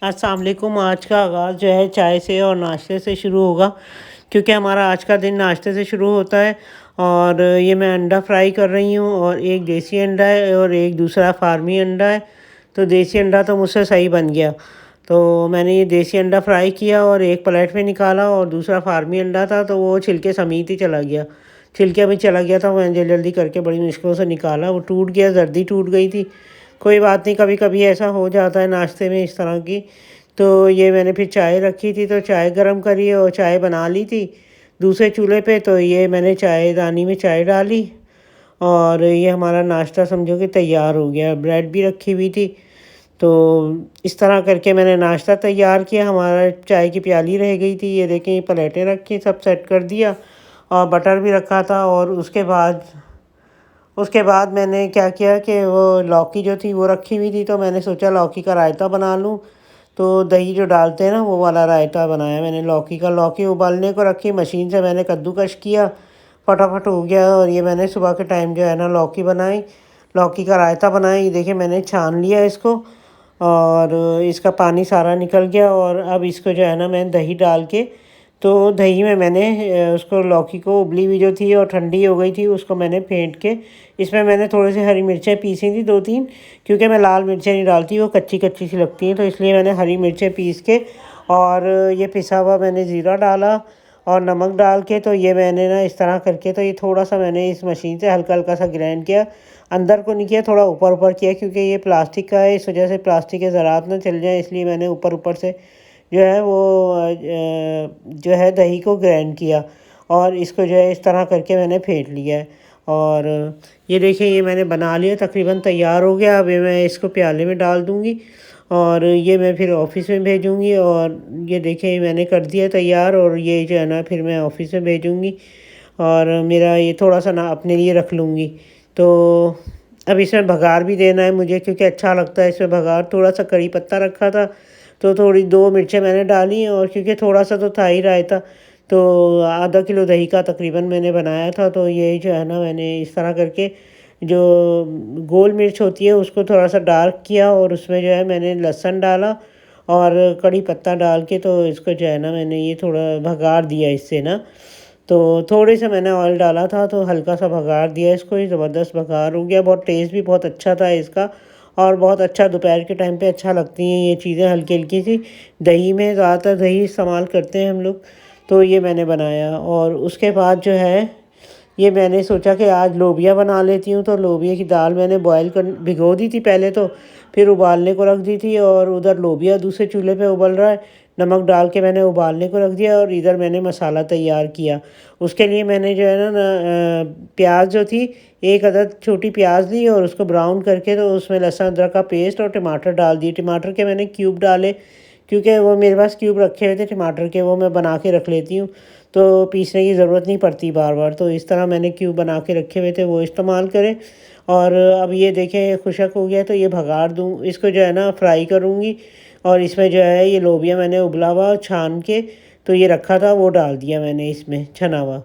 अस्सलाम वालेकुम। आज का आगाज़ जो है चाय से और नाश्ते से शुरू होगा, क्योंकि हमारा आज का दिन नाश्ते से शुरू होता है। और ये मैं अंडा फ्राई कर रही हूँ, और एक देसी अंडा है और एक दूसरा फार्मी अंडा है। तो देसी अंडा तो मुझसे सही बन गया, तो मैंने ये देसी अंडा फ्राई किया और एक प्लेट में निकाला, और दूसरा फार्मी अंडा था तो वो छिलके समेत ही चला गया। छिलके में चला गया था, मैंने जल्दी जल्दी करके बड़ी मुश्किलों से निकाला, वो टूट गया, जर्दी टूट गई थी। कोई बात नहीं, कभी कभी ऐसा हो जाता है नाश्ते में इस तरह की। तो ये मैंने फिर चाय रखी थी, तो चाय गरम करी और चाय बना ली थी दूसरे चूल्हे पे। तो ये मैंने चायदानी में चाय डाली, और ये हमारा नाश्ता समझो कि तैयार हो गया। ब्रेड भी रखी हुई थी, तो इस तरह करके मैंने नाश्ता तैयार किया। हमारा चाय की प्याली रह गई थी, ये देखें, ये प्लेटें रखी, सब सेट कर दिया, और बटर भी रखा था। और उसके बाद मैंने क्या किया कि वो लौकी जो थी वो रखी हुई थी, तो मैंने सोचा लौकी का रायता बना लूँ। तो दही जो डालते हैं ना, वो वाला रायता बनाया मैंने लौकी का। लौकी उबालने को रखी, मशीन से मैंने कद्दूकश किया, फटाफट हो गया। और ये मैंने सुबह के टाइम जो है ना लौकी बनाई, लौकी का रायता बनाया। ये देखिए, मैंने छान लिया इसको, और इसका पानी सारा निकल गया। और अब इसको जो है ना मैं दही डाल के, तो दही में मैंने उसको लौकी को उबली हुई जो थी और ठंडी हो गई थी, उसको मैंने फेंट के इसमें मैंने थोड़ी सी हरी मिर्चें पीसी थी, 2-3, क्योंकि मैं लाल मिर्चें नहीं डालती, वो कच्ची कच्ची सी लगती हैं, तो इसलिए मैंने हरी मिर्चें पीस के, और ये पिसा हुआ मैंने ज़ीरा डाला और नमक डाल के। तो ये मैंने ना इस तरह करके, तो ये थोड़ा सा मैंने इस मशीन से हल्का हल्का सा ग्राइंड किया, अंदर को नहीं किया, थोड़ा ऊपर ऊपर किया, क्योंकि ये प्लास्टिक का है, इस वजह से प्लास्टिक के ज़रात ना चल जाए, इसलिए मैंने ऊपर ऊपर से जो है वो जो है दही को ग्राइंड किया, और इसको जो है इस तरह करके मैंने फेंट लिया है। और ये देखिए, ये मैंने बना लिया, तकरीबन तैयार हो गया। अब ये मैं इसको प्याले में डाल दूँगी, और ये मैं फिर ऑफ़िस में भेजूँगी। और ये देखिए, ये मैंने कर दिया तैयार, और ये जो है ना फिर मैं ऑफ़िस में भेजूँगी, और मेरा ये थोड़ा सा ना अपने लिए रख लूँगी। तो अब इसमें बघार भी देना है मुझे, क्योंकि अच्छा लगता है इसमें बघार। थोड़ा सा कड़ी पत्ता रखा था, तो थोड़ी 2 मिर्चें मैंने डाली, और क्योंकि थोड़ा सा तो था ही रायता, तो आधा किलो दही का तकरीबन मैंने बनाया था। तो ये जो है ना मैंने इस तरह करके, जो गोल मिर्च होती है उसको थोड़ा सा डार्क किया, और उसमें जो है मैंने लहसुन डाला और कड़ी पत्ता डाल के, तो इसको जो है ना मैंने ये थोड़ा भगार दिया इससे ना। तो थोड़े से मैंने ऑयल डाला था, तो हल्का सा भगार दिया इसको, ये ज़बरदस्त भगार हो गया। बहुत टेस्ट भी बहुत अच्छा था इसका, और बहुत अच्छा दोपहर के टाइम पे अच्छा लगती हैं ये चीज़ें, हल्की हल्की सी। दही में ज़्यादातर दही इस्तेमाल करते हैं हम लोग। तो ये मैंने बनाया, और उसके बाद जो है ये मैंने सोचा कि आज लोबिया बना लेती हूँ। तो लोबिया की दाल मैंने बॉयल कर भिगो दी थी पहले, तो फिर उबालने को रख दी थी, और उधर लोबिया दूसरे चूल्हे पे उबल रहा है, नमक डाल के मैंने उबालने को रख दिया, और इधर मैंने मसाला तैयार किया। उसके लिए मैंने जो है ना प्याज जो थी, एक अदद छोटी प्याज ली, और उसको ब्राउन करके, तो उसमें लहसुन अदरक का पेस्ट और टमाटर डाल दिए। टमाटर के मैंने क्यूब डाले, क्योंकि वो मेरे पास क्यूब रखे हुए थे टमाटर के, वो मैं बना के रख लेती हूँ, तो पीसने की ज़रूरत नहीं पड़ती बार बार। तो इस तरह मैंने क्यूब बना के रखे हुए थे, वो इस्तेमाल करें। और अब ये देखें खुशक हो गया, तो ये भगाड़ दूँ, इसको जो है ना फ्राई करूँगी। और इसमें जो है ये लोबिया मैंने उबला हुआ छान के, तो ये रखा था, वो डाल दिया मैंने इसमें छना हुआ।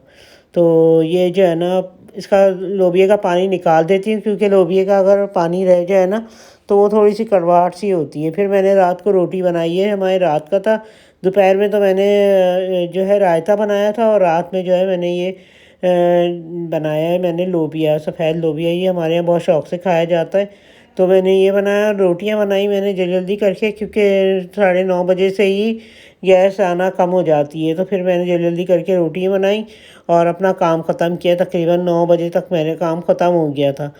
तो ये जो है ना इसका लोबिया का पानी निकाल देती हूँ, क्योंकि लोबिया का अगर पानी रह जाए ना, तो वो थोड़ी सी कड़वाहट सी होती है। फिर मैंने रात को रोटी बनाई है, हमारे रात का था। दोपहर में तो मैंने जो है रायता बनाया था, और रात में जो है मैंने ये बनाया है मैंने लोबिया, सफ़ेद लोबिया, ये हमारे यहाँ बहुत शौक़ से खाया जाता है। तो मैंने ये बनाया, रोटियां बनाई मैंने जल्दी जल्दी करके, क्योंकि 9:30 बजे से ही गैस आना कम हो जाती है। तो फिर मैंने जल्दी जल्दी करके रोटियां बनाई और अपना काम ख़त्म किया। तकरीबन 9 बजे तक मेरे काम ख़त्म हो गया था।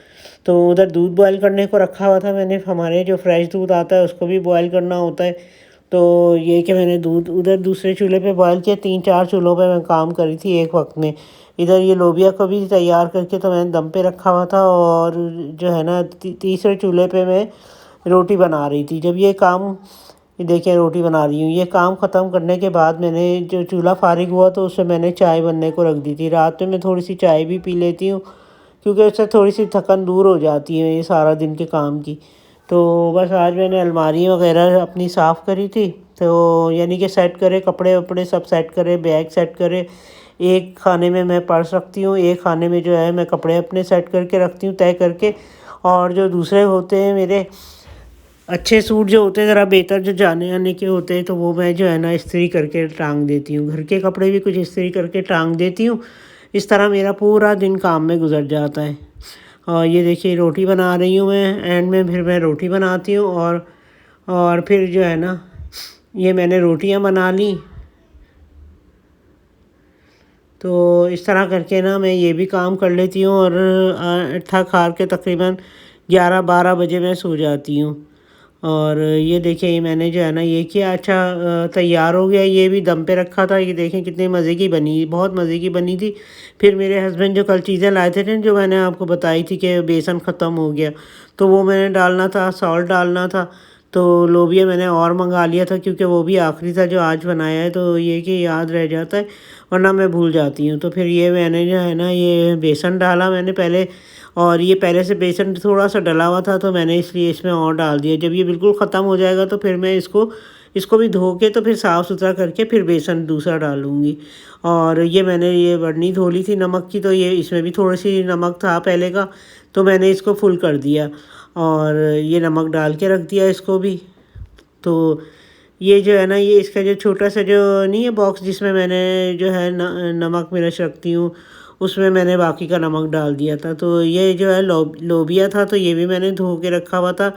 तो उधर दूध बॉयल करने को रखा हुआ था मैंने, हमारे जो फ्रेश दूध आता है उसको भी बॉयल करना होता है। तो ये कि मैंने दूध उधर दूसरे चूल्हे पे बॉयल किया, 3-4 चूल्हों पे मैं काम करी थी एक वक्त में। इधर ये लोबिया को भी तैयार करके तो मैंने दम पे रखा हुआ था, और जो है ना तीसरे चूल्हे पे मैं रोटी बना रही थी। जब ये काम, ये देखिए रोटी बना रही हूँ, ये काम ख़त्म करने के बाद मैंने जो चूल्हा फारिग हुआ, तो उसमें मैंने चाय बनने को रख दी थी। रात में मैं थोड़ी सी चाय भी पी लेती हूँ, क्योंकि उससे थोड़ी सी थकन दूर हो जाती है ये सारा दिन के काम की। तो बस आज मैंने अलमारी वगैरह अपनी साफ़ करी थी, तो यानी कि सेट करे, कपड़े वपड़े सब सेट करे, बैग सेट करे। एक खाने में मैं पर्स रखती हूँ, एक खाने में जो है मैं कपड़े अपने सेट करके रखती हूँ तय करके। और जो दूसरे होते हैं मेरे अच्छे सूट जो होते हैं ज़रा बेहतर जो जाने आने के होते हैं तो वो मैं जो है ना इस्त्री करके टांग देती हूँ। घर के कपड़े भी कुछ इस्त्री करके टांग देती हूँ। इस तरह मेरा पूरा दिन काम में गुजर जाता है। और ये देखिए रोटी बना रही हूँ मैं, एंड में फिर मैं रोटी बनाती हूँ और फिर जो है ना ये मैंने रोटियाँ बना ली। तो इस तरह करके ना मैं ये भी काम कर लेती हूँ और थक हार के तकरीबन 11-12 बजे मैं सो जाती हूँ। और ये देखिए ये मैंने जो है ना ये किया, अच्छा तैयार हो गया। ये भी दम पे रखा था। ये देखें कितनी मज़े की बनी, बहुत मज़े की बनी थी। फिर मेरे हस्बैंड जो कल चीज़ें लाए थे ना, जो मैंने आपको बताई थी कि बेसन ख़त्म हो गया, तो वो मैंने डालना था, सॉल्ट डालना था। तो लोबिया मैंने और मंगा लिया था क्योंकि वो भी आखिरी था जो आज बनाया है, तो ये कि याद रह जाता है वरना मैं भूल जाती हूँ। तो फिर ये मैंने जो है ना ये बेसन डाला मैंने पहले, और ये पहले से बेसन थोड़ा सा डला हुआ था तो मैंने इसलिए इसमें और डाल दिया। जब ये बिल्कुल ख़त्म हो जाएगा तो फिर मैं इसको इसको भी धो के तो फिर साफ़ सुथरा करके फिर बेसन दूसरा डालूँगी। और ये मैंने ये बर्नी धो ली थी नमक की, तो ये इसमें भी थोड़ी सी नमक था पहले का, तो मैंने इसको फुल कर दिया और ये नमक डाल के रख दिया इसको भी। तो ये जो है ना ये इसका जो छोटा सा जो नहीं है बॉक्स जिसमें मैंने जो है नमक मिर्च रखती हूँ, उसमें मैंने बाकी का नमक डाल दिया था। तो ये जो है लोबिया था, तो ये भी मैंने धो के रखा हुआ था।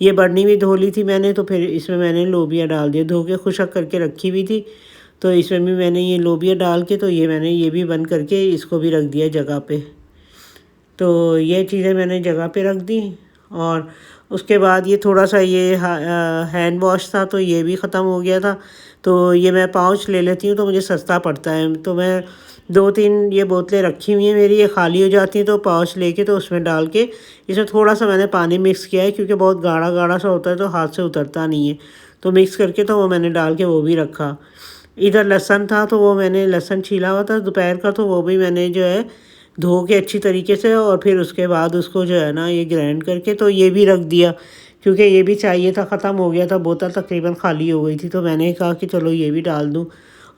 ये बर्नी भी धो ली थी मैंने, तो फिर इसमें मैंने लोबिया डाल दिया, धो के खुशक करके रखी हुई थी। तो इसमें भी मैंने ये लोबिया डाल के, तो ये मैंने ये भी बंद करके इसको भी रख दिया जगह पे। तो ये चीज़ें मैंने जगह पे रख दी। और उसके बाद ये थोड़ा सा ये हैंड वॉश था, तो ये भी ख़त्म हो गया था। तो ये मैं पाउच ले लेती हूँ तो मुझे सस्ता पड़ता है। तो मैं 2-3 ये बोतलें रखी हुई हैं मेरी, ये खाली हो जाती हैं तो पाउच लेके तो उसमें डाल के इसमें थोड़ा सा मैंने पानी मिक्स किया है क्योंकि बहुत गाढ़ा गाढ़ा सा होता है तो हाथ से उतरता नहीं है। तो मिक्स करके तो वो मैंने डाल के वो भी रखा। इधर लहसुन था तो वो मैंने लहसुन छीला हुआ था दोपहर का, तो वो भी मैंने जो है धो के अच्छी तरीके से और फिर उसके बाद उसको जो है ना ये ग्राइंड करके तो ये भी रख दिया क्योंकि ये भी चाहिए था, ख़त्म हो गया था, बोतल तकरीबन खाली हो गई थी। तो मैंने कहा कि चलो ये भी डाल दूँ,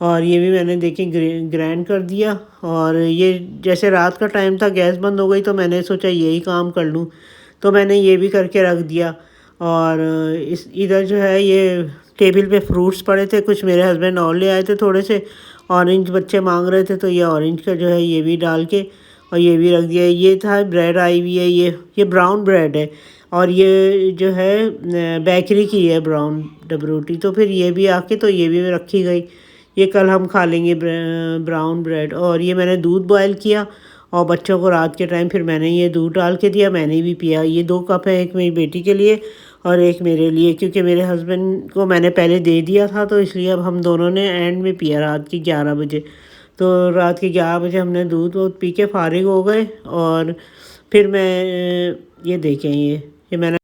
और ये भी मैंने देखिए ग्राइंड कर दिया। और ये जैसे रात का टाइम था, गैस बंद हो गई, तो मैंने सोचा यही काम कर लूँ, तो मैंने ये भी करके रख दिया। और इस इधर जो है ये टेबल पे फ्रूट्स पड़े थे, कुछ मेरे हस्बैंड और ले आए थे थोड़े से, ऑरेंज बच्चे मांग रहे थे, तो ये ऑरेंज का जो है ये भी डाल के और ये भी रख दिया। ये था ब्रेड आई हुई है, ये ब्राउन ब्रेड है, और ये जो है बेकरी की है ब्राउन डबरोटी। तो फिर ये भी आके तो ये भी रखी गई, ये कल हम खा लेंगे ब्राउन ब्रेड। और ये मैंने दूध बॉयल किया और बच्चों को रात के टाइम फिर मैंने ये दूध डाल के दिया, मैंने भी पिया। ये 2 कप है, एक मेरी बेटी के लिए और एक मेरे लिए, क्योंकि मेरे हस्बैंड को मैंने पहले दे दिया था, तो इसलिए अब हम दोनों ने एंड में पिया रात की 11 बजे। तो रात के 11 बजे हमने दूध वूध पी के फारिग हो गए। और फिर मैं ये देखें ये मैंने